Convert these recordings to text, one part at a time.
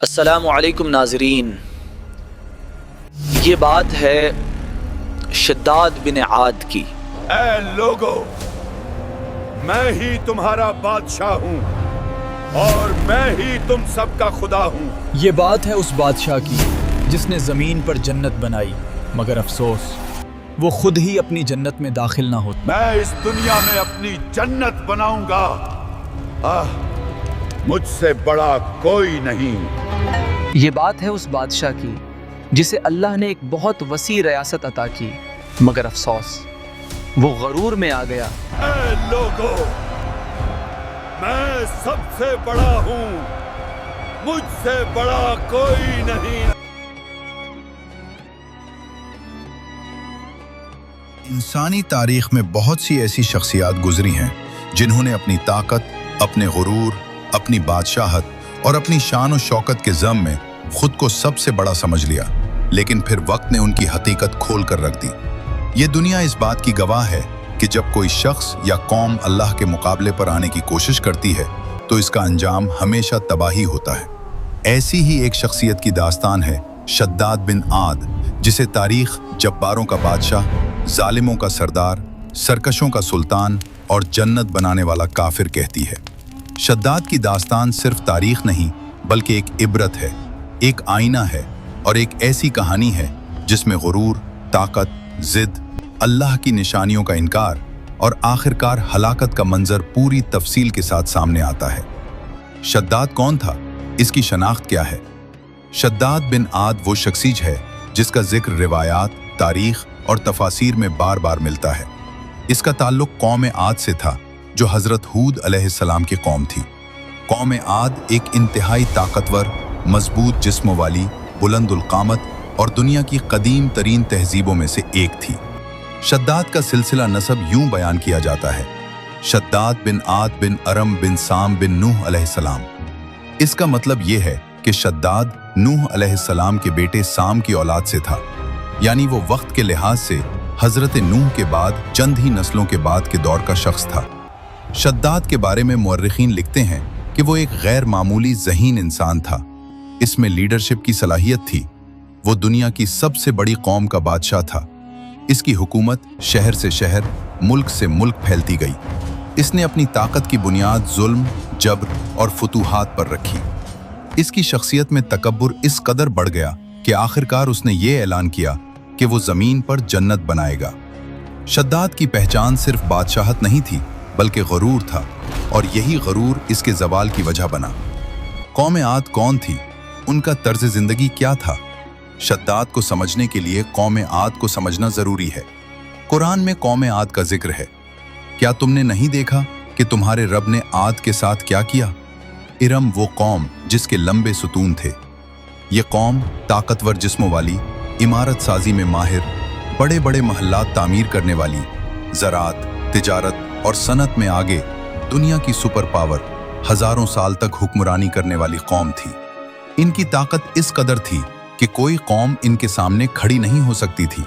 السلام علیکم ناظرین، یہ بات ہے شداد بن عاد کی۔ اے لوگو، میں ہی تمہارا بادشاہ ہوں اور میں ہی تم سب کا خدا ہوں۔ یہ بات ہے اس بادشاہ کی جس نے زمین پر جنت بنائی، مگر افسوس وہ خود ہی اپنی جنت میں داخل نہ ہوتا۔ میں اس دنیا میں اپنی جنت بناؤں گا، مجھ سے بڑا کوئی نہیں۔ یہ بات ہے اس بادشاہ کی جسے اللہ نے ایک بہت وسیع ریاست عطا کی، مگر افسوس وہ غرور میں آ گیا۔ اے لوگو، میں سب سے بڑا ہوں، مجھ سے بڑا کوئی نہیں۔ انسانی تاریخ میں بہت سی ایسی شخصیات گزری ہیں جنہوں نے اپنی طاقت، اپنے غرور، اپنی بادشاہت اور اپنی شان و شوکت کے ضم میں خود کو سب سے بڑا سمجھ لیا، لیکن پھر وقت نے ان کی حقیقت کھول کر رکھ دی۔ یہ دنیا اس بات کی گواہ ہے کہ جب کوئی شخص یا قوم اللہ کے مقابلے پر آنے کی کوشش کرتی ہے تو اس کا انجام ہمیشہ تباہی ہوتا ہے۔ ایسی ہی ایک شخصیت کی داستان ہے شداد بن عاد، جسے تاریخ جباروں کا بادشاہ، ظالموں کا سردار، سرکشوں کا سلطان اور جنت بنانے والا کافر کہتی ہے۔ شداد کی داستان صرف تاریخ نہیں بلکہ ایک عبرت ہے، ایک آئینہ ہے اور ایک ایسی کہانی ہے جس میں غرور، طاقت، ضد، اللہ کی نشانیوں کا انکار اور آخرکار ہلاکت کا منظر پوری تفصیل کے ساتھ سامنے آتا ہے۔ شداد کون تھا؟ اس کی شناخت کیا ہے؟ شداد بن عاد وہ شخصیت ہے جس کا ذکر روایات، تاریخ اور تفاسیر میں بار بار ملتا ہے۔ اس کا تعلق قوم عاد سے تھا جو حضرت ہود علیہ السلام کی قوم تھی۔ قوم عاد ایک انتہائی طاقتور، مضبوط جسم والی، بلند القامت اور دنیا کی قدیم ترین تہذیبوں میں سے ایک تھی۔ شداد کا سلسلہ نسب یوں بیان کیا جاتا ہے: شداد بن عاد بن ارم بن سام بن نوح علیہ السلام۔ اس کا مطلب یہ ہے کہ شداد نوح علیہ السلام کے بیٹے سام کی اولاد سے تھا، یعنی وہ وقت کے لحاظ سے حضرت نوح کے بعد چند ہی نسلوں کے بعد کے دور کا شخص تھا۔ شداد کے بارے میں مورخین لکھتے ہیں کہ وہ ایک غیر معمولی ذہین انسان تھا۔ اس میں لیڈرشپ کی صلاحیت تھی۔ وہ دنیا کی سب سے بڑی قوم کا بادشاہ تھا۔ اس کی حکومت شہر سے شہر، ملک سے ملک پھیلتی گئی۔ اس نے اپنی طاقت کی بنیاد ظلم، جبر اور فتوحات پر رکھی۔ اس کی شخصیت میں تکبر اس قدر بڑھ گیا کہ آخرکار اس نے یہ اعلان کیا کہ وہ زمین پر جنت بنائے گا۔ شداد کی پہچان صرف بادشاہت نہیں تھی بلکہ غرور تھا، اور یہی غرور اس کے زوال کی وجہ بنا۔ قوم عاد کون تھی؟ ان کا طرز زندگی کیا تھا؟ شداد کو سمجھنے کے لیے قوم عاد کو سمجھنا ضروری ہے۔ قرآن میں قوم عاد کا ذکر ہے۔ کیا تم نے نہیں دیکھا کہ تمہارے رب نے عاد کے ساتھ کیا کیا؟ ارم وہ قوم جس کے لمبے ستون تھے۔ یہ قوم طاقتور جسموں والی، عمارت سازی میں ماہر، بڑے بڑے محلات تعمیر کرنے والی، زراعت، تجارت اور صنعت میں آگے، دنیا کی سپر پاور، ہزاروں سال تک حکمرانی کرنے والی قوم تھی۔ ان کی طاقت اس قدر تھی کہ کوئی قوم ان کے سامنے کھڑی نہیں ہو سکتی تھی۔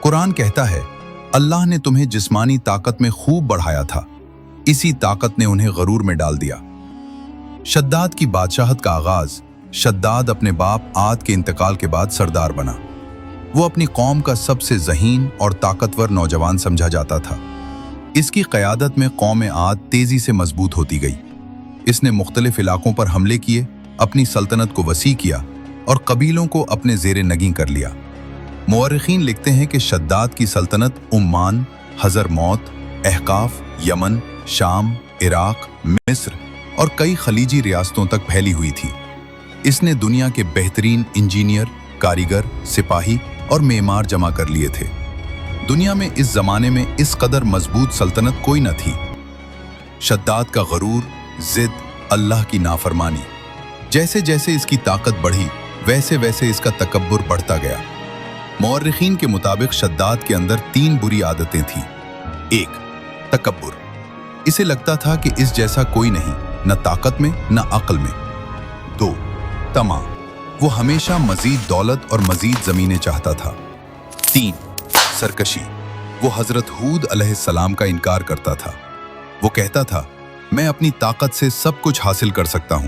قرآن کہتا ہے، اللہ نے تمہیں جسمانی طاقت میں خوب بڑھایا تھا، اسی طاقت نے انہیں غرور میں ڈال دیا۔ شداد کی بادشاہت کا آغاز: شداد اپنے باپ عاد کے انتقال کے بعد سردار بنا۔ وہ اپنی قوم کا سب سے ذہین اور طاقتور نوجوان سمجھا جاتا تھا۔ اس کی قیادت میں قوم عاد تیزی سے مضبوط ہوتی گئی۔ اس نے مختلف علاقوں پر حملے کیے، اپنی سلطنت کو وسیع کیا اور قبیلوں کو اپنے زیر نگیں کر لیا۔ مورخین لکھتے ہیں کہ شداد کی سلطنت عمان، حضرموت، احقاف، یمن، شام، عراق، مصر اور کئی خلیجی ریاستوں تک پھیلی ہوئی تھی۔ اس نے دنیا کے بہترین انجینئر، کاریگر، سپاہی اور معمار جمع کر لیے تھے۔ دنیا میں اس زمانے میں اس قدر مضبوط سلطنت کوئی نہ تھی۔ شداد کا غرور، ضد، اللہ کی نافرمانی، جیسے جیسے اس کی طاقت بڑھی ویسے ویسے اس کا تکبر بڑھتا گیا۔ مورخین کے مطابق شداد کے اندر 3 بری عادتیں تھیں۔ 1. تکبر۔ اسے لگتا تھا کہ اس جیسا کوئی نہیں، نہ طاقت میں نہ عقل میں۔ 2. طمع۔ وہ ہمیشہ مزید دولت اور مزید زمینیں چاہتا تھا۔ 3. سرکشی۔ وہ حضرت ہود علیہ السلام کا انکار کرتا تھا۔ وہ کہتا تھا، میں اپنی طاقت سے سب کچھ حاصل کر سکتا ہوں،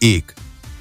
1.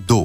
2.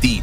3.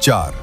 4.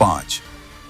5.